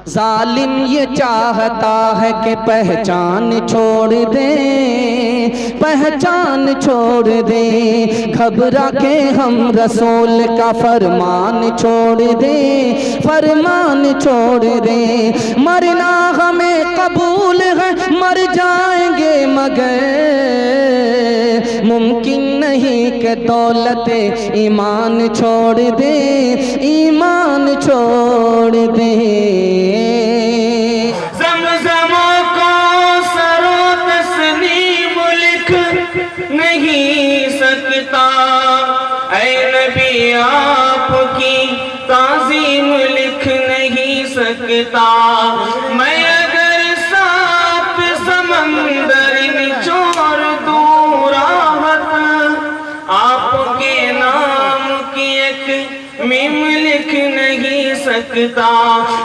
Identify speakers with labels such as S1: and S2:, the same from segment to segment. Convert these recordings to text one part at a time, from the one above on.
S1: ظالم یہ چاہتا ہے کہ پہچان چھوڑ دے، پہچان چھوڑ دے، گھبرا کے ہم رسول کا فرمان چھوڑ دے، فرمان چھوڑ دے۔ مرنا ہمیں قبول ہے، مر جائیں گے مگر ممکن نہیں کہ دولت ایمان چھوڑ دے، ایمان چھوڑ دے۔
S2: زمزموں کو سرو تسلیم لکھ نہیں سکتا، اے نبی آپ کی تعظیم لکھ نہیں سکتا۔ میں اگر ساتھ سمندر نچوڑ دوں راحت، آپ کے نام کی ایک میم لکھ نہیں سکتا۔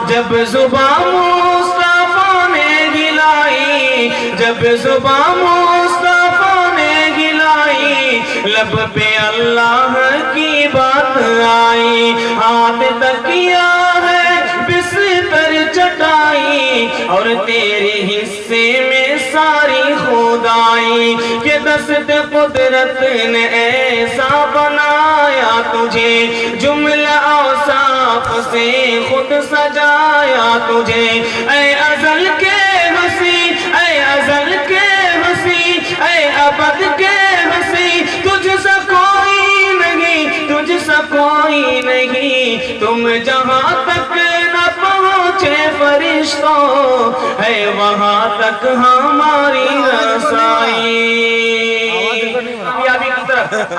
S2: جب زباں مصطفیٰ نے ہلائی، جب زباں مصطفیٰ نے ہلائی، لب پہ اللہ کی بات آئی۔ ہاتھ تکیا ہے بستر چٹائی، اور تیرے حصے میں ساری خدائی، کہ دست قدرت نے ایسا بنایا تجھے، جملہ اوصاف سے خود سجایا تجھے۔ اے ازل کے ہنسی، اے ازل کے ہنسی، اے ابد کے ہنسی، تجھ سا کوئی نہیں، تجھ سا کوئی نہیں۔ تم جہاں تک نہ پہنچے فرشتوں، ہے وہاں تک ہماری رسائی۔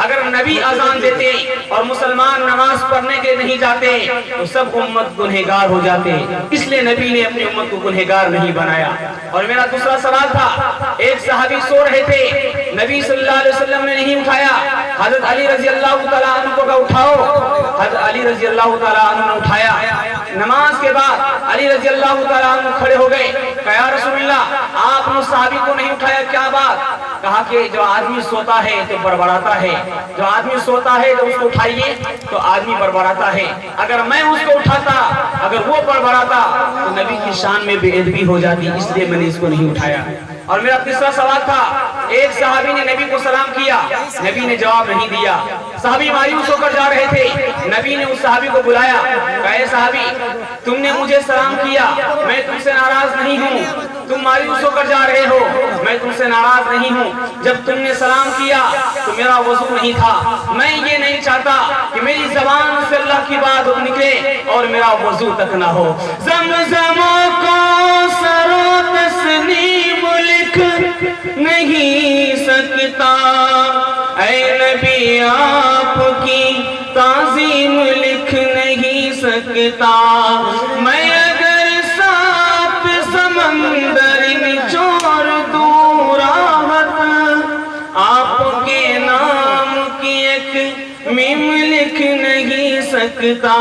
S2: اگر نبی اذان دیتے اور مسلمان نماز پڑھنے کے نہیں جاتے تو سب امت گنہگار ہو جاتے، اس لیے نبی نے اپنی امت کو گنہگار نہیں بنایا۔ اور میرا دوسرا سوال تھا، ایک صحابی سو رہے تھے، نبی صلی اللہ علیہ وسلم نے نہیں اٹھایا، حضرت علی رضی اللہ تعالیٰ عنہ کو کہا اٹھاؤ، حضرت علی رضی اللہ تعالیٰ عنہ نے اٹھایا۔ نماز کے بعد علی رضی اللہ تعالیٰ عنہ کھڑے ہو گئے، کہا یا رسول اللہ آپ نے صحابی کو نہیں اٹھایا، کیا بات؟ کہا کہ جو آدمی سوتا ہے تو بڑبڑاتا ہے، جو آدمی سوتا ہے تو اس کو اٹھائیے تو آدمی بڑبڑاتا ہے، اگر میں اس کو اٹھاتا، اگر وہ بڑبڑاتا تو نبی کی شان میں بے ادبی ہو جاتی، اس لیے میں نے اس کو نہیں اٹھایا۔ اور میرا تیسرا سوال تھا، ایک صحابی نے نبی کو سلام کیا، نبی نے جواب نہیں دیا، صحابی مایوس ہو کر جا رہے تھے، نبی نے اس صحابی کو بلایا، کہا اے صحابی تم نے مجھے سلام کیا، میں تم سے ناراض نہیں ہوں، تم مایوس ہو کر جا رہے ہو، میں تم سے ناراض نہیں ہوں، جب تم نے سلام کیا تو میرا وضو نہیں تھا، میں یہ نہیں چاہتا کہ میری زبان سے اللہ کی بات نکلے اور میرا وضو تک نہ ہو۔ زمزموں کو سرو تسلیم لکھ نہیں سکتا، اے نبی آپ کی تعظیم لکھ نہیں سکتا۔ میں اگر ساتھ سمندر نچوڑ دوں راحت، آپ کے نام کی ایک میم لکھ نہیں سکتا۔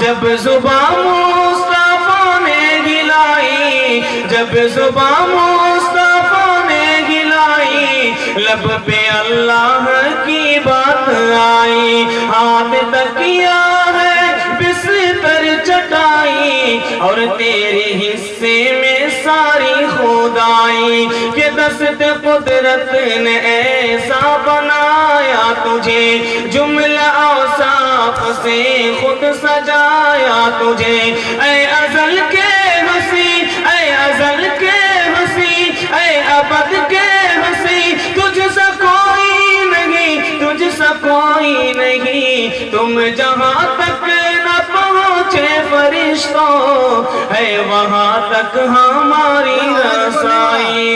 S2: جب زباں مصطفیٰ نے ہلائی، جب زباں مصطفیٰ نے ہلائی، لب پہ اللہ کی بات آئی۔ ہاتھ تکیا ہے بستر چٹائی، اور تیرے حصے میں ساری خدائی، کہ دست قدرت نے ایسا بنایا تجھے، جملہ اوصاف سے خود سجایا تجھے۔ اے ازل کے ہنسی، اے ازل کے ہنسی، اے ابد کے ہنسی، تجھ سا کوئی نہیں، تجھ سا کوئی نہیں۔ تم جہاں تک نہ پہنچے فرشتوں، ہے وہاں تک ہماری رسائی۔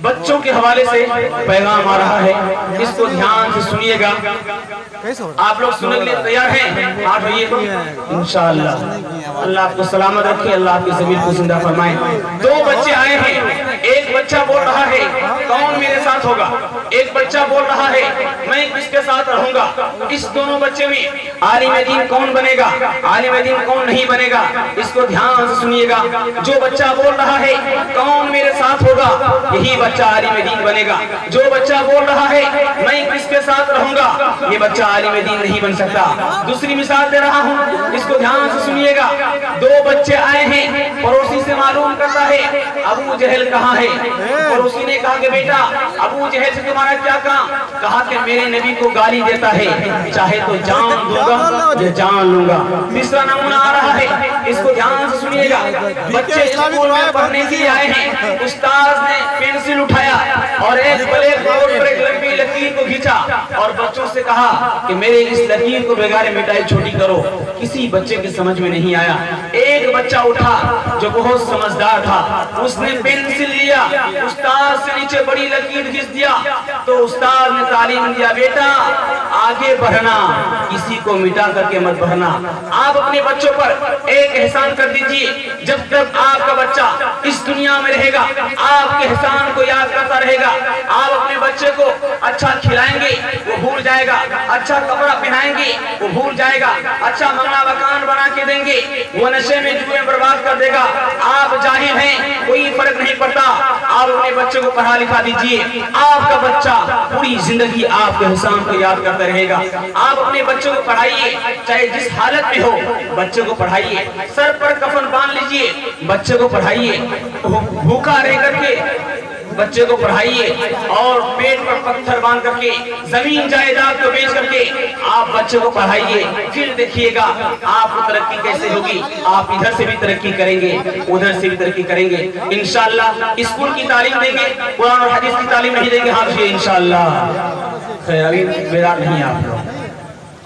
S2: بچوں کے حوالے سے پیغام آ رہا ہے، اس کو دھیان سے سنیے گا۔ آپ لوگ سننے کے لیے تیار ہیں؟ آپ ہوئیے تو انشاءاللہ اللہ آپ کو سلامت رکھے، اللہ آپ کی ضمیر کو زندہ فرمائے۔ دو بچے آئے ہیں، ایک بچہ بول رہا ہے کون میرے ساتھ ہوگا، ایک بچہ بول رہا ہے میں کس کے ساتھ رہوں گا۔ اس دونوں بچے میں عالم دین کون بنے گا، عالم دین کون نہیں بنے گا، اس کو دھیان سے سنیے گا۔ جو بچہ بول رہا ہے کون میرے ساتھ ہوگا، یہی بچہ عالم دین بنے گا۔ جو بچہ بول رہا ہے میں کس کے ساتھ رہوں گا، یہ بچہ عالم دین نہیں بن سکتا۔ دوسری مثال دے رہا ہوں، اس کو دھیان سے سنیے گا۔ बच्चे आए हैं, पड़ोसी से मालूम करता है अबू जहल कहाँ है। पड़ोसी ने कहा कि बेटा अबू जहल से तुम्हारा क्या काम? कहा कि मेरे नबी को गाली देता है, चाहे तो जान दूंगा या जान लूंगा। तीसरा नमूना आ रहा है, इसको ध्यान से सुनिएगा। बच्चे स्कूल में पढ़ने के लिए आए हैं, उस्ताद ने पेंसिल उठाया और एक ब्लैक बोर्ड पर एक लंबी लकीर को खींचा और बच्चों से कहा कि मेरे इस लकीर को बेगारे मिटाई छोटी करो। किसी बच्चे के समझ में नहीं आया। एक बच्चा उठा जो बहुत समझदार था, उसने पेंसिल लिया, उस्ताद से नीचे बड़ी लकीर खींच दिया तो उस्ताद ने तालीम दिया, बेटा आगे बढ़ना, किसी को मिटा करके मत बढ़ना। आप अपने बच्चों पर एक एहसान कर दीजिए, जब तक आपका बच्चा इस दुनिया में रहेगा आपके एहसान को याद करता रहेगा। आप अपने बच्चे को अच्छा खिलाएंगे वो भूल जाएगा, अच्छा कपड़ा पहनाएंगे वो भूल जाएगा, अच्छा मंगला मकान बना के देंगे वो नशे में जुए बर्बाद कर देगा। आप जाहिल हैं, कोई फर्क नहीं पड़ता, आप अपने बच्चे को पढ़ा लिखा दीजिए, आपका बच्चा पूरी जिंदगी आपके एहसान को याद करता रहेगा। आप अपने बच्चों को पढ़ाइए, चाहे जिस हालत में हो बच्चे को पढ़ाइए। सर पर कफन बांध लीजिए, बच्चे को पढ़ाइए। भूखा रह करके बच्चे को पढ़ाइए और पेट पर पत्थर बांध करके जमीन जायदाद को बेच करके आप बच्चे को पढ़ाइए। फिर देखिएगा आपको तरक्की कैसे होगी। आप इधर से भी तरक्की करेंगे, उधर से भी तरक्की करेंगे इंशाअल्लाह। स्कूल की तालीम देंगे, कुरान और हदीस की तालीम नहीं देंगे, हाँ जी इंशाअल्लाह। खैर अभी बेदार नहीं आप लोग।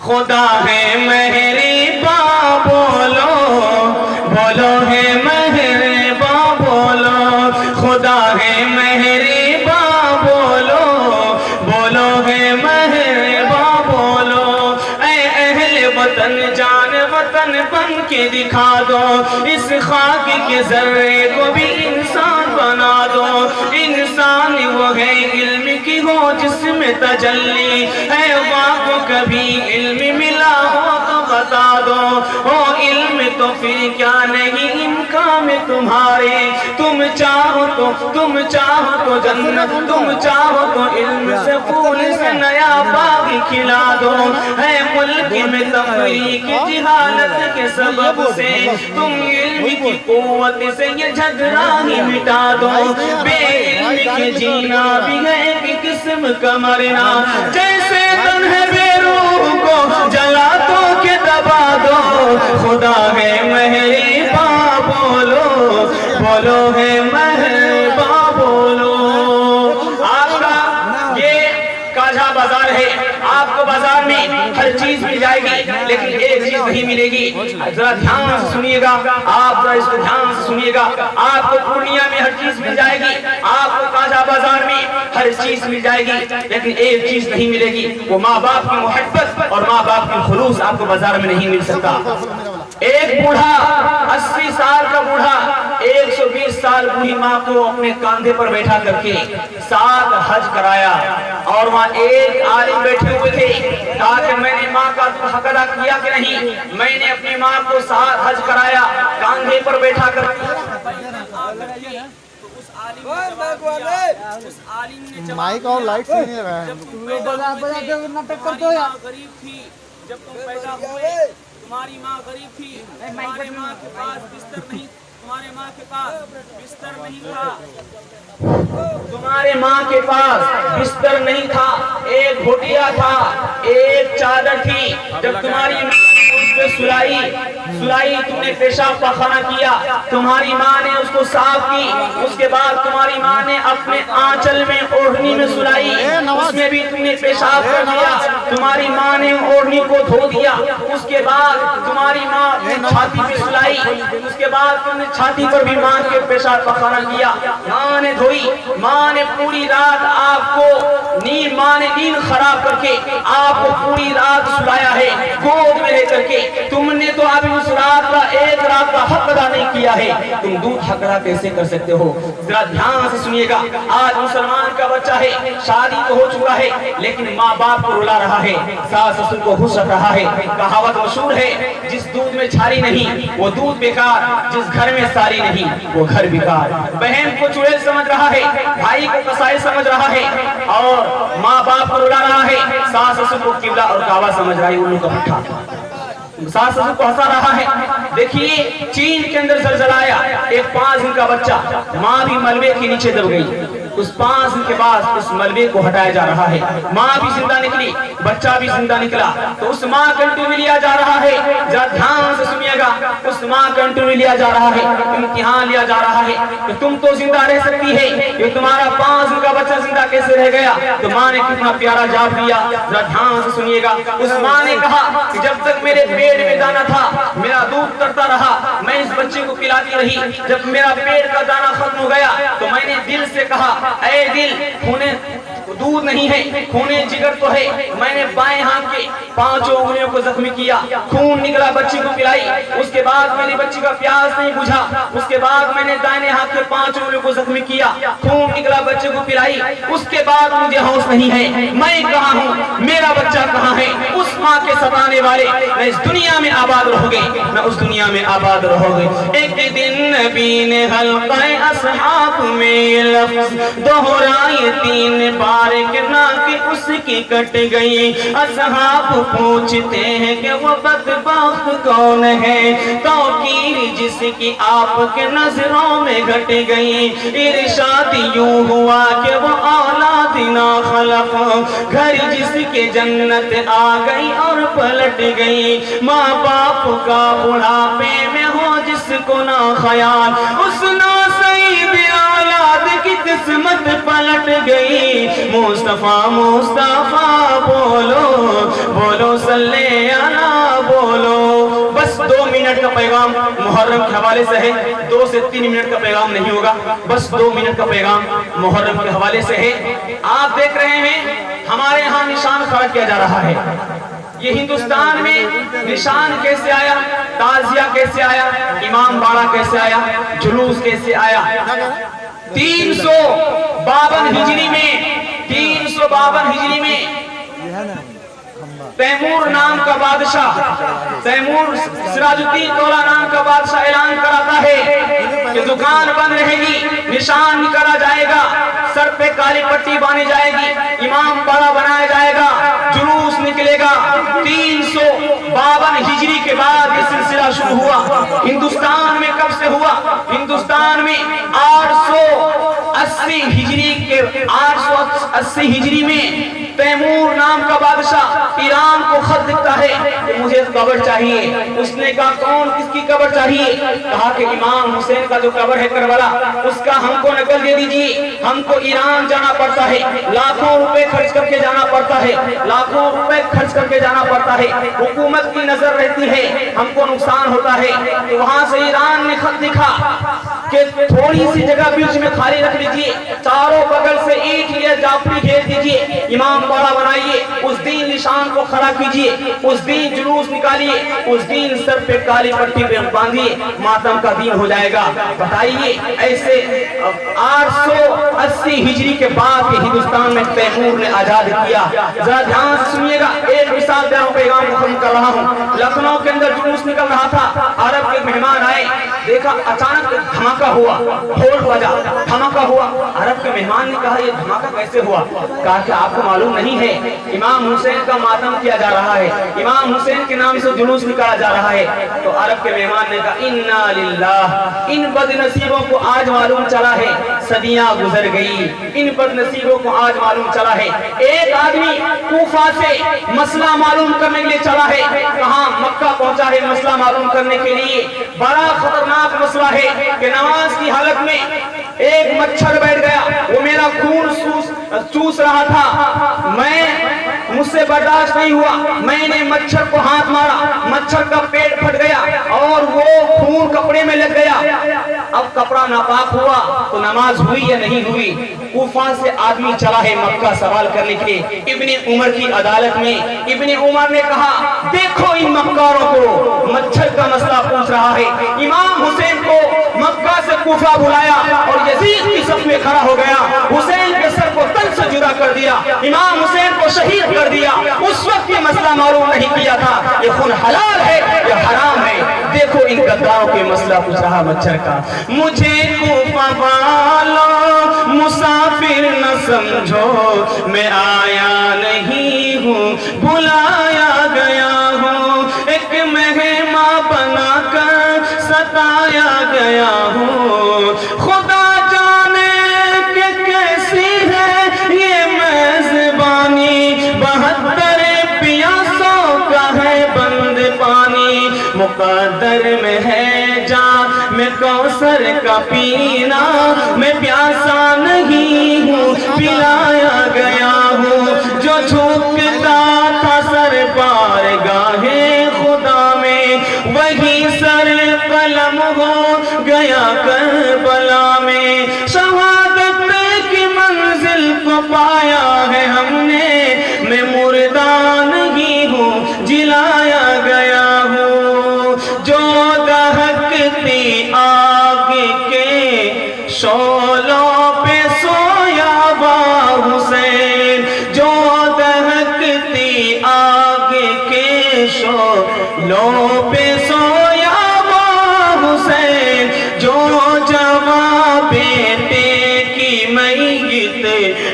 S2: खुदा है मेहरबा बोलो, बोलो है मेहरबा बोलो, खुदा है मेहरबा बोलो, बोलो है मेहरबा बोलो। ऐ अहले वतन जान वतन बन के दिखा दो, इस खाक के जर्रे को भी इंसान बना दो। इंसान वो है इल्म की हो जिसमें तजल्ली है, वाको कभी इल्म मिला हो तो बता दो। हो इल्म तो फिर क्या नहीं इनका में तुम्हारे, तुम चाहो तो जन्नत, तुम चाहो तो इल्म से फूल से नया बाग खिला दो। है मुल्क में तफरीक जिहालत के सबब से, तुम इल्म की कुव्वत से ये झगड़ा ही मिटा दो। बेइल्म के जीना भी है एक किस्म का मरना, जैसे तन है बेरूह को जला तो के दबा दो। खुदा है मेहरबा बोलो, बोलो है मेहरबा बोलो। आपका ये काझा बाजार है, आपको बाजार में हर चीज मिल जाएगी लेकिन एक चीज नहीं मिलेगी। जरा ध्यान से सुनिएगा, आप जरा इसको ध्यान से सुनिएगा। आपको पूर्णिया में हर चीज मिल जाएगी, आपको काझा बाजार में हर चीज मिल जाएगी लेकिन एक चीज नहीं मिलेगी, वो माँ बाप की मोहब्बत और माँ बाप की खुलूस आपको बाजार में नहीं मिल सकता। एक बूढ़ा 80 साल का बूढ़ा 120 साल बूढ़ी माँ को अपने कांधे पर बैठा करके 7 हज कराया और वहाँ एक आलिम बैठे हुए थे। कहा कि मैंने माँ का हक अदा किया कि नहीं, मैंने अपनी माँ को 7 हज कराया कांधे पर बैठा कर।
S3: माइक और लाइट नहीं लगा है।
S4: तुम लोग बजा नाटक करते हो यार।
S2: गरीब थी जब तुम पैदा हुए, तुम्हारी माँ गरीब थी, तुम्हारे माँ के पास बिस्तर नहीं, तुम्हारे माँ के पास बिस्तर नहीं था, तुम्हारे माँ के पास बिस्तर नहीं था, एक घोटिया था, एक चादर थी। जब तुम्हारी माँ पे सुलाई तुमने पेशाब पाखाना किया, तुम्हारी माँ ने उसको साफ की, उसके बाद तुम्हारी माँ ने अपने आंचल में ओढ़नी में सुलाई, उसमें भी तुमने पेशाब कर दिया, तुम्हारी माँ ने ओढ़नी को धो दिया, उसके बाद तुम्हारी माँ ने छाती पे सुलाई, उसके बाद तुमने छाती पर भी माँ के पेशाब पाखाना किया। माँ ने धोई, माँ ने पूरी रात आपको माँ ने नींद खराब करके आपको पूरी रात सुलाया है गोद में रह करके। तुमने तो अभी उस रात का एक रात का हक अदा नहीं किया है, तुम दूध हक अदा कैसे कर सकते हो? जरा ध्यान से सुनिएगा। आज मुसलमान का बच्चा है, शादी तो हो चुका है लेकिन माँ बाप को रुला रहा है, सास ससुर को खुश रख रहा है। कहावत मशहूर है, जिस दूध में छारी नहीं वो दूध बेकार, जिस घर में सारी नहीं वो घर बेकार। बहन को चुड़ैल समझ रहा है, भाई को कसाई समझ रहा है और माँ बाप को रुला रहा है, सास ससुर को किबला और काबा समझ रहा है, उल्लू का पुट्ठा। सास ससुर को हंसा रहा है। देखिए चीन के अंदर जलजला आया, एक 5 दिन का बच्चा, माँ भी मलबे के नीचे दब गई। उस 5 दिन के बाद उस मलबे को हटाया जा रहा है। माँ भी जिंदा निकली, बच्चा भी जिंदा निकला। तो उस माँ का इंटरव्यू लिया जा रहा है, जरा ध्यान से सुनिएगा। उस माँ का इंटरव्यू लिया जा रहा है, इम्तिहान लिया जा रहा है कि तुम तो जिंदा रह सकती है, ये तुम्हारा 5 दिन का बच्चा जिंदा कैसे रह गया। तो माँ ने कितना प्यारा जवाब दिया, जरा ध्यान से सुनिएगा। उस माँ ने कहा कि जब तक मेरे पेट में दाना था मेरा दूध करता रहा, मैं इस बच्चे को पिलाती रही। जब मेरा पेट का दाना खत्म हो गया तो मैंने दिल से कहा, ऐ दिल, खूने दूध नहीं है, खूने जिगर तो है। मैंने बाएं हाथ के 5 उंगलियों को जख्मी किया, खून निकला, बच्ची को पिलाई। उसके बाद मेरी बच्ची का प्यास नहीं बुझा। उसके बाद मैंने दाहिने हाथ के 5 उंगलियों को जख्मी किया, खून निकला, बच्चे को पिलाई। उसके बाद मुझे होश नहीं है, मैं कहाँ हूँ, मेरा बच्चा कहाँ है। उस माँ के सताने वाले न इस दुनिया में आबाद रहोगे, न उस दुनिया में आबाद रहोगे। एक दिन नबी ने हल्क़े अस्हाब में लफ्ज़ दोहराए 3 बार कि नाक उसकी कट गई। अस्हाब पूछते हैं कि वो बदबख्त कौन है, तौकीर जिसकी आपके नजरों में घट गई। इरशाद यूं हुआ कि वो औलाद ना खलफ, घर जिसके जन्नत आ गई और पलट गई। माँ बाप का बुढ़ापे में हो जिसको ना ख्याल, उस नासईब औलाद की किस्मत पलट गई। मुस्तफा मुस्तफा बोलो, बोलो सल्ले अला बोलो। बस 2 मिनट का पैगाम मुहर्रम के हवाले से है, 2 से 3 मिनट का पैगाम नहीं होगा, बस 2 मिनट का पैगाम मुहर्रम के हवाले से है। आप देख रहे हैं हमारे यहाँ निशान खड़ा किया जा रहा है। ये हिंदुस्तान में निशान कैसे आया, ताजिया कैसे आया, इमाम बाड़ा कैसे आया, जुलूस कैसे आया। 352 हिजरी में, 352 हिजरी में तैमूर नाम का बादशाह, तैमूर सिराजुद्दीन दौला नाम का बादशाह ऐलान कराता है कि दुकान बंद रहेगी, निशान निकाला जाएगा, सर पे काली पट्टी बांधी जाएगी, इमाम बड़ा बनाया जाएगा, जुलूस निकलेगा। 352 हिजरी के बाद ये सिलसिला शुरू हुआ। हिंदुस्तान में कब से हुआ? हिंदुस्तान में 880 हिजरी में तैमूर नाम का बादशाह ईरान को खत लिखता है कि मुझे कब्र चाहिए। उसने कहा कौन, किसकी कब्र चाहिए? कहा कि इमाम हुसैन का जो कब्र है करबला, उसका हमको नकल दे दीजिए। हमको ईरान जाना पड़ता है, लाखों रुपए खर्च करके जाना पड़ता है, लाखों रुपए खर्च करके जाना पड़ता है, हुकूमत की नजर रहती है, हमको नुकसान होता है। तो वहां से ईरान ने खत लिखा कि थोड़ी सी जगह बीच में खाली रख लीजिए, चारों बगल से ईंट या जाफरी घेर दीजिए, इमाम बड़ा बनाइए, उस दिन निशान को खड़ा कीजिए, उस दिन जुलूस निकालिए, उस दिन सर पे काली पट्टी पे बांधिए, मातम का दिन हो जाएगा। बताइए ऐसे 880 हिजरी के बाद हिंदुस्तान में तैमूर ने आजाद किया। जरा ध्यान से सुनिएगा, एक मिसाल दे रहा हूं, पैगाम मुकम्मल कर रहा हूं। लखनऊ के अंदर जुलूस निकल रहा था, अरब के मेहमान आए, देखा अचानक धमाका हुआ, ढोल बजा, धमाका हुआ। अरब के मेहमान ने कहा ये धमाका कैसे हुआ? कहा कि आपको मालूम नहीं है, इमाम हुसैन का मातम किया जा रहा है, इमाम हुसैन के नाम से जुलूस निकाला जा रहा है। तो अरब के मेहमान ने कहा इन्ना लिल्लाह, इन बदनसीबों को आज मालूम चला है, सदियां गुजर गई, इन बदनसीबों को आज मालूम चला है। एक आदमी कूफा से मसला मालूम करने के लिए चला है, कहां? मक्का पहुंचा है मसला मालूम करने के लिए। बड़ा खतरनाक मसला है कि नमाज की हालत में एक मच्छर बैठ गया, वो मेरा खून चूस रहा था, मुझसे बर्दाश्त नहीं हुआ, मैंने मच्छर को हाथ मारा, मच्छर का पेट फट गया और वो खून कपड़े में लग गया। अब कपड़ा नापाक हुआ तो नमाज हुई या नहीं हुई? कूफा से आदमी चला है मक्का सवाल करने के लिए, इब्ने उमर की अदालत में। इब्ने उमर ने कहा देखो इन मक्कारों को, मच्छर का मसला पूछ रहा है। इमाम हुसैन को मक्का से कूफा बुलाया और यजीद की सफ में खड़ा हो गया, हुसैन के सर को तन से जुदा कर दिया, इमाम हुसैन को शहीद कर दिया। उस वक्त ये मसला मालूम नहीं किया था ये खून हलाल है या हराम है। देखो इन गद्दारों के मसला पूछ रहा मच्छर का। मुझे कूफा वालों मुसाफिर न समझो, मैं आया नहीं हूँ, बुलाया गया हूँ। एक ستایا گیا ہوں، خدا جانے کہ کیسی ہے یہ میزبانی، 72 پیاسوں کا ہے بند پانی، مقدر میں ہے جام میں کوثر کا پینا، میں پیاسا نہیں ہوں پلایا گیا ہوں، جو جھکتا تھا سر پار گاہے خدا میں، وہی سر قلم ہو گیا کربلا میں، شہادت کی منزل کو پایا ہے ہم نے، میں مردہ نہیں ہوں جلایا گیا ہوں، جو دہکتی آگ کے شعلوں پہ سویا ہوا حسین، جو دہکتی آگ کے شعلوں پہ سویا ہوا حسین، جو جواں بیٹے کی میت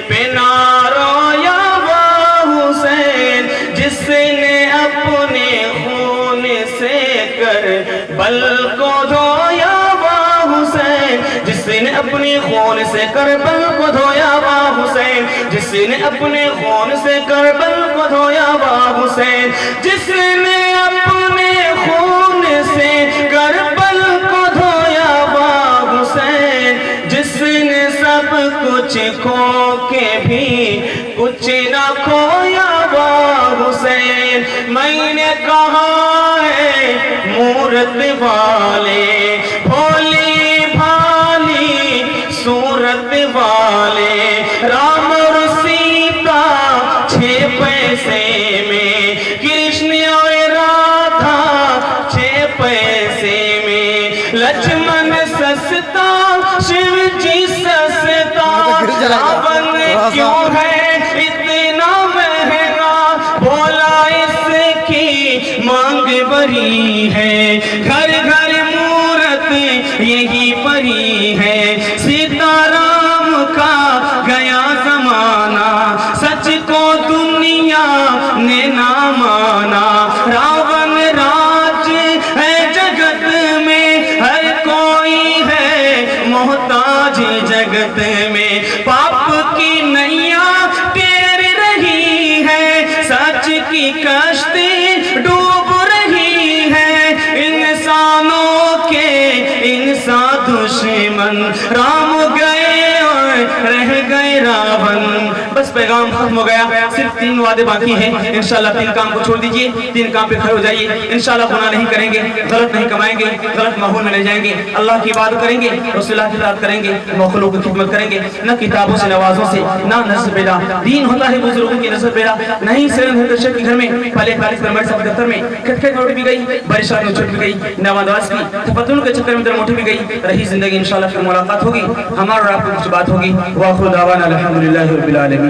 S2: پہ نہ رویا ہوا حسین، جس نے اپنے خون سے کربل کو دھویا ہوا حسین، جس نے اپنے خون سے کربل کو دھویا ہوا حسین، جس نے اپنے خون سے کربل کو دھویا ہوا حسین، جس نے اپنے خون سے کربل کو دھویا ہوا حسین، جس نے سب کچھ کھو کے بھی کچھ نہ کھویا ہوا حسین، میں نے کہا ہے مورت والے بھولی بھالی صورت والے، رام اور سیتا 6 پیسے میں، کرشن اور رادھا 6 پیسے میں، لکشمن سستا شیو جی سستا، راون کیوں ہے اتنا مہنگا، بولا اس کی مانگ بری ہے، گھر گھر مورت یہی پری ہے، سیتا رام کا گیا زمانہ، سچ کو دنیا نے نہ مانا، راون راج ہے جگت میں، ہر کوئی ہے محتاج جگت میں، پاپ کی نیا تیر رہی ہے، سچ کی کشتی ڈوب رہی ہے، انسانوں کے انسان دشمن، رام گئے اور رہ گئے راون۔ بس پیغام ختم ہو گیا، صرف 3 وعدے باقی ہیں، انشاءاللہ 3 کام کو چھوڑ دیجئے، 3 کام پہ کھڑے ہو جائیے، انشاءاللہ گناہ نہیں کریں گے، غلط نہیں کمائیں گے، غلط ماحول میں نہیں جائیں گے، اللہ کی عبادت کریں گے، رسول اللہ کی اطاعت کریں گے، مخلوق کی خدمت کریں گے، نہ کتابوں سے نوازوں سے، نہ نصب بیلا، دین ہوتا ہے بزرگوں کی نصب بیلا، نہیں سرن ہردشت کے گھر میں، پہلے 41 نمبر سب دفتر میں، کھٹکھٹ روٹی بھی گئی، بارشات میں چھٹ بھی گئی، نوادواز کی، تفضل کے چکر میں در موٹی بھی گئی، رہی زندگی انشاءاللہ پھر ملاقات ہوگی، ہمارا اور آپ کو کچھ بات ہوگی، وآخر دعوانا الحمدللہ رب العالمین۔